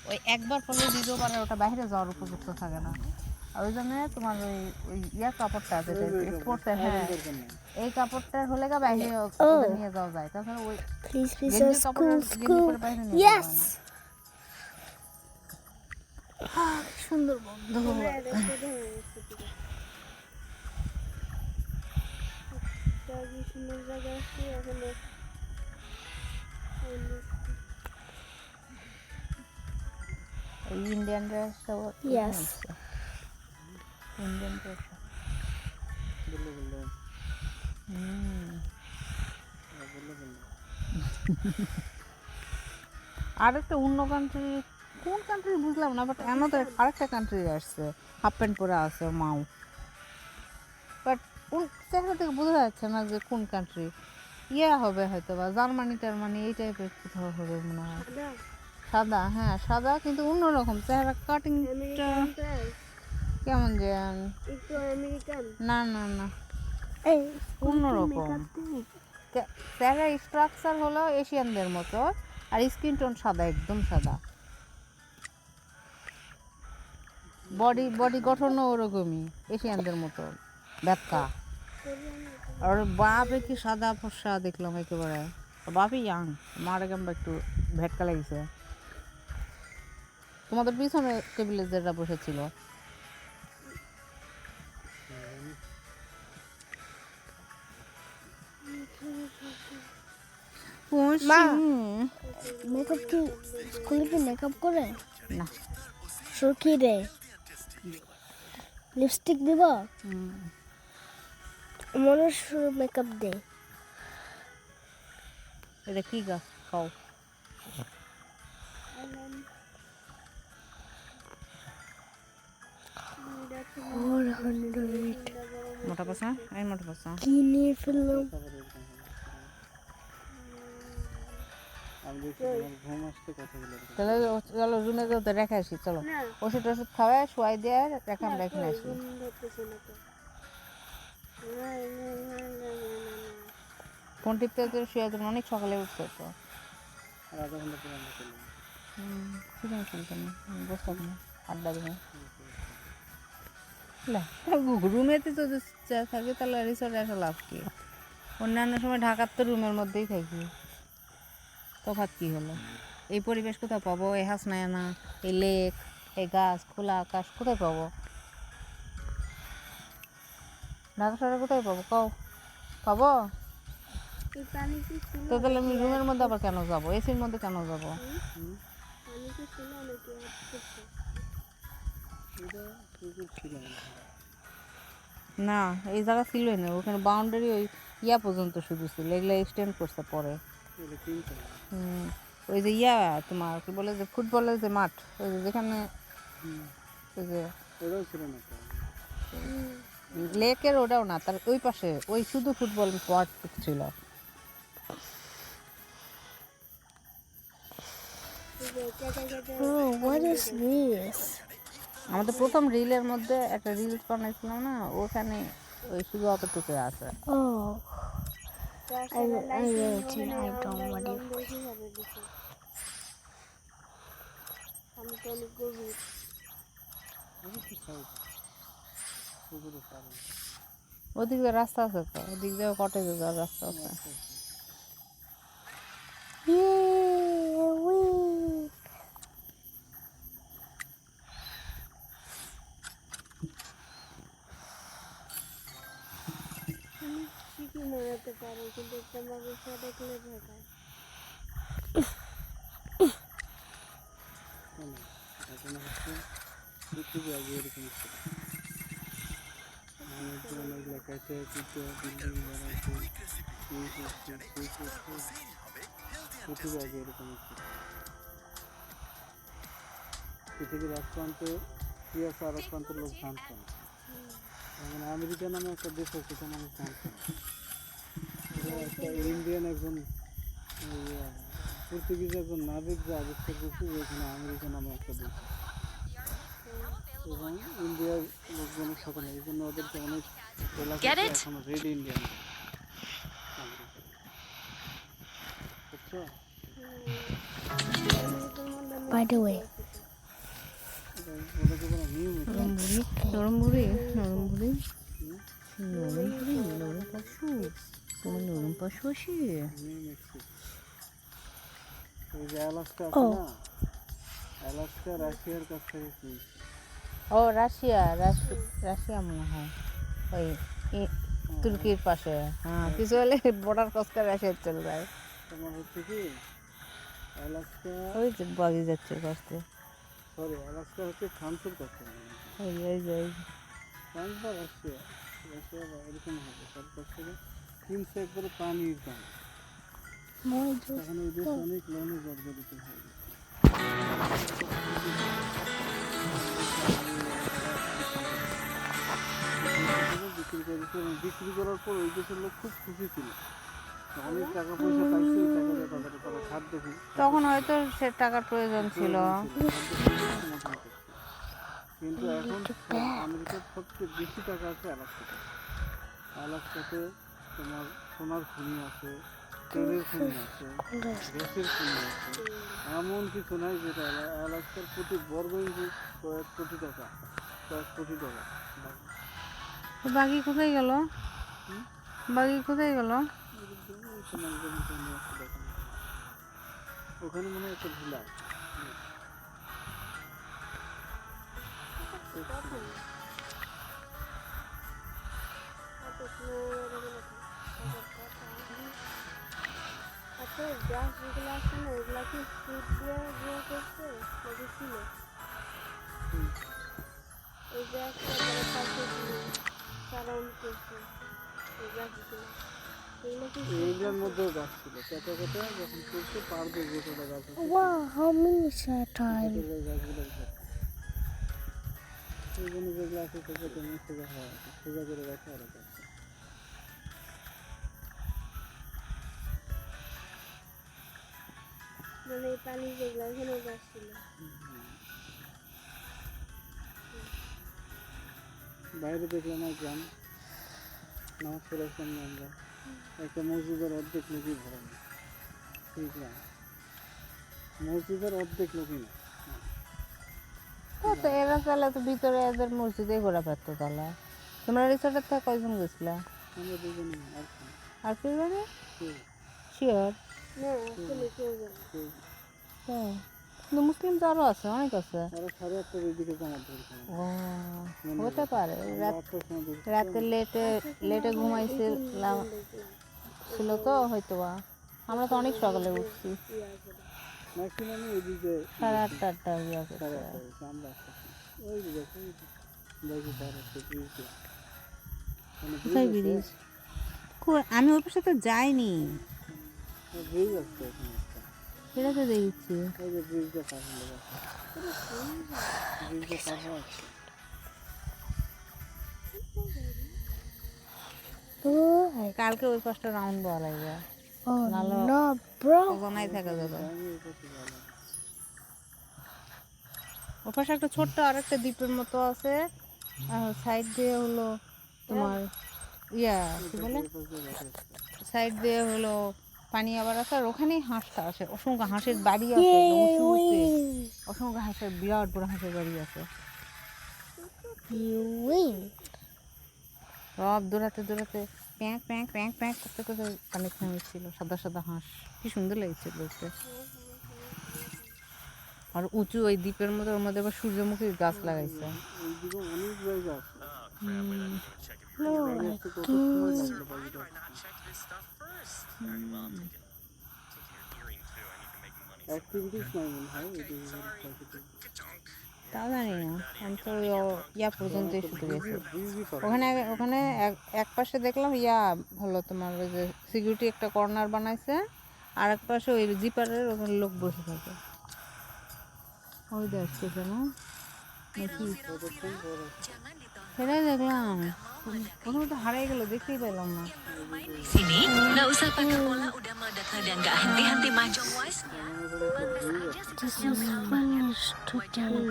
ওই একবার পরলে দ্বিতীয়বার ওটা বাইরে যাওয়ার উপযুক্ত থাকে না। আর ওই জন্য তোমার ওই ওই ইয়া কাপড়টা যেটা স্পোর্টসের, হ্যাঁ এই কাপড়টার হলে গা বাইরে নিয়ে যাওয়া যায়। তাছাড়া ওই গেঞ্জির কাপড়ের গেঞ্জি পরে বাইরে নিয়ে যাওয়া যায় না। সুন্দর বন্ধু সুন্দর জায়গা আছে ওখানে। ইন্ডিয়ান ড্রেস ইন্ডিয়ান ড্রেস আর একটা অন্য কান্ট্রি, কোন কান্ট্রি বুঝলাম না, বাট আমাদের আরেকটা কান্ট্রি আসছে হাফ প্যান্ট পরে আছে মাও, বাট চেহারা থেকে বোঝা যাচ্ছে না যে কোন কান্ট্রি। ইয়ে হবে হয়তো বা জার্মানি টার্মানি এই টাইপের কোথাও হবে মনে হয়। সাদা, হ্যাঁ সাদা, কিন্তু অন্যরকম চেহারা কাটিংটা কেমন যে না না না অন্যরকম। চেহারা স্ট্রাকচার হলো এশিয়ানদের মতো, আর স্কিন টোন সাদা, একদম সাদা। বডি গঠনও ওরকমই এশিয়ানদের মতো ব্যাথা। আর বাপে কি সাদা ফর্সা দেখলাম একেবারে। বাপই ইয়াং, মার কেমন একটু ভেটকা লাগছে। তোমাদের পিছনে টেবিলে যেটা বসেছিল মেকআপ কি স্কুলে কি মেকআপ করে না? সুখী রে লিপস্টিক দিব মনে শুরু মেকআপ দে। এটা কি গাছ খাও? মোটা পাশা, এই মোটা পাশা কি নিয়ে ফেললাম। তাহলে চলো রুমে তো রেখে আসি, চলো ওষুধ টষুধ খাওয়াই শোয়াই দিয়ে রেখে আমরা এখানে আসি। ফোন টিপতে শুয়ে তুমি অনেক সকালে উঠছো তো, আড্ডা দেবো রুমেতে তো থাকি, তাহলে রিসোর্টে আসা লাভ কি? অন্যান্য সময় ঢাকার তো রুমের মধ্যেই থাকি, তফাৎ কি হলো? এই পরিবেশ কোথায় পাবো? এই হাসনায়না, এই লেক, এই গাছ, খোলা আকাশ কোথায় পাবো? ঢাকা শহরে কোথায় পাবো কও? পাবো তো তাহলে আমি রুমের মধ্যে আবার কেন যাবো? এসির মধ্যে কেন যাবো? না এই জায়গা ছিলই না, ওখানে বাউন্ডারি ওই ইয়া পর্যন্ত শুধু ছিল, এগুলো এক্সটেন্ড করছে পরে। ওই যে ইয়া তোমার কি বলে যে ফুটবলের যে মাঠ, ওই যে যেখানে ওই যে লেকের ওটাও না, তার ওই পাশে ওই শুধু ফুটবল মাঠ ছিল। What is this? আমাদের প্রথম রিলের মধ্যে একটা রিলস বানাইছিলাম না, ওখানে ওই শুধু অতটুকু আছে। Oh, I don't want it. ওদিক দিয়ে রাস্তা আছে তো, ওদিক দিয়ে কটেজে যাওয়ার রাস্তা আছে। মারাতে পারো কিন্তু একটা মানুষটা দেখলে ভেগায়। পৃথিবীর এক প্রান্তে কি আছে আর এক প্রান্তের লোক জানতো না। মানে আমেরিকা নামে একটা দেশ আছে, সেটা মানুষ জানতো না। একটা ইন্ডিয়ান একজন পর্তুগিজ একজন নাবিক যে আবিষ্কার করছে যে এখানে আমেরিকা নামে একটা দেশ, এবং ইন্ডিয়ার লোকজনের সাথে নেই, এই জন্য ওদেরকে অনেক এলাকাতে এখনো রেড ইন্ডিয়ান। বুঝছো? By the way, ওটাকে বলে নিউ মেক্সিকো। নরমবুড়ি নরমবুড়ি নরমবুড়ি নরম পশু তোমার নরম পশু আসে নিউ মেক্সিকো। ওই যে অ্যালাস্কা ও। আছে না, অ্যালাস্কা রাশিয়ার কাছ থেকে কিনছে। ও রাশিয়া মনে হয় ওই তুর্কির পাশে হ্যাঁ কিছু হলে বর্ডার ক্রস করে রাশিয়া চলে যায় তোমার হচ্ছে কি অ্যালাস্কা, ওই যে বাগি যাচ্ছে কাছতে সরি অ্যালাস্কা হচ্ছে ফ্রান্সের কাছে, ওই যে ফ্রান্স বা রাশিয়া, রাশিয়া বা এরকম হবে তার কাছ থেকে কিনছে একবারে পানির দাম। more এখন ওই দেশ অনেক লোনে জর্জরিত হয়ে গেছে। বিক্রি করেছে এবং বিক্রি করার পর ওই দেশের লোক খুব খুশি ছিল, অনেক টাকা পয়সা পাইছে, এই টাকা দিয়ে তারা খাদ্য তখন হয়তো সে টাকার প্রয়োজন ছিল কিন্তু এখন আমেরিকার সবচেয়ে বেশি টাকা আছে অ্যালাস্কাতে। অ্যালাস্কাতে তোমার সোনার খনি আছে, তেলের খনি আছে, গ্যাসের খনি আছে, এমন কিছু নাই যেটা অ্যালাস্কার প্রতি বর্গ ইঞ্চি কয়েক কোটি টাকা বাগি কোথায় গেল বাগি কোথায় গেল ওখানে মনে হয় একটা ভিলা আছে। আচ্ছা গ্যাস যেগুলো আছে না এগুলা কি ফুড দিয়ে গ্রো করছে নাকি ছিল? এই গ্যাসটা পাশে দিয়ে সারাউন্ড করছে এই গ্যাসগুলো, এগুলো কি এইগুলোর মধ্যেও গাছ ছিল, কেটে কেটে যখন করছে পাহাড় দিয়ে গোটা গাছ আছে, wow, how many time? গাছগুলো এই জন্য যেগুলো আছে সেগুলো তেমনি সোজা হওয়া আছে, সোজা করে রাখা আর আছে। মানে এই পানি যেগুলো এখানে গাছ ছিল। বাইরে দেখলাম এক গ্রাম, নামাজ পড়ে আসলাম আমরা, একটা মসজিদের অর্ধেক লোকই ভরা নেই, সেই গ্রাম মসজিদের অর্ধেক লোকই না। তো এরা তাহলে তো ভিতরে এদের মসজিদে ঘোরা পারতো তাহলে তোমরা রিসোর্টের থেকে কয়জন গেছিলা আমরা দুজনে আর আর কেউ জানে কেউ শিওর না আসলে কেউ জানে কেউ হ্যাঁ কিন্তু মুসলিম তো আরও আছে অনেক আছে ওরা 8:30টার দিকে জামাত ধরছে, ও হতে পারে রাতে লেটে ঘুমাইছিলাম ছিল তো হয়তো বা আমরা তো অনেক সকালে উঠছি ম্যাক্সিমামই এদিকে 8:30 ইয়া করছে 8:30 আমরা ওই যে দেখো দেখি পার হচ্ছে ব্রিজ, কোথায় ব্রিজ আমি ওই পাশে তো যাইনি ব্রিজ আছে এখানে একটা, সেটা তো দেখছি ওই যে ব্রিজটা পার হলে ব্রিজটা পার হওয়া আছে। কালকে ওই পাশটা রাউন্ড দেওয়া লাগবে oh নালো no bro ওখানেই থাকা যাবে আমি এই পাশে গেলাম, ওর পাশে একটা ছোট্ট আরেকটা দ্বীপের মতো আছে সাইড দিয়ে হলো তোমার ইয়া কি বলে এই পাশে গেছে। সাইড দিয়ে হলো পানি আবার আছে আর ওখানেই হাঁসটা আসে অসংখ্য হাঁসের বাড়ি আছে একদম উঁচু উঁচু। অসংখ্য হাঁসের বিরাট বড় হাঁসের বাড়ি আছে you win সব দৌড়াতে দৌড়াতে প্যাঁক প্যাঁক প্যাঁক প্যাঁক করতে করতে পানি থামিয়েছিল সাদা সাদা হাঁস কি সুন্দর লাগছে দেখতে আর উঁচু ওই দ্বীপের মধ্যে ওর মধ্যে আবার সূর্যমুখীর গাছ লাগাইছে এইদিকে অনেক জায়গা আছে, no গাড়ি আসতে কত সময় লাগলো বাড়িটা, অ্যাক্টিভিটিস নাই মনে হয় এদিকে, তাও জানি না আমি তো ওই ইয়া পর্যন্তই শুধু গেছি ব্রিজই পার ওখানে এক পাশে দেখলাম ইয়া হলো তোমার ওই যে সিকিউরিটি একটা কর্নার বানাইছে আর এক পাশে ওই জিপারের ওখানে লোক বসে থাকে ওই দেখছে কেন নাকি সেটাই দেখলাম ওখানে তো হারিয়ে gelo দেখতেই পেলাম না Sini, nggak usah pakai pola udah meledak dan nggak henti-henti mahjong was. this is finished today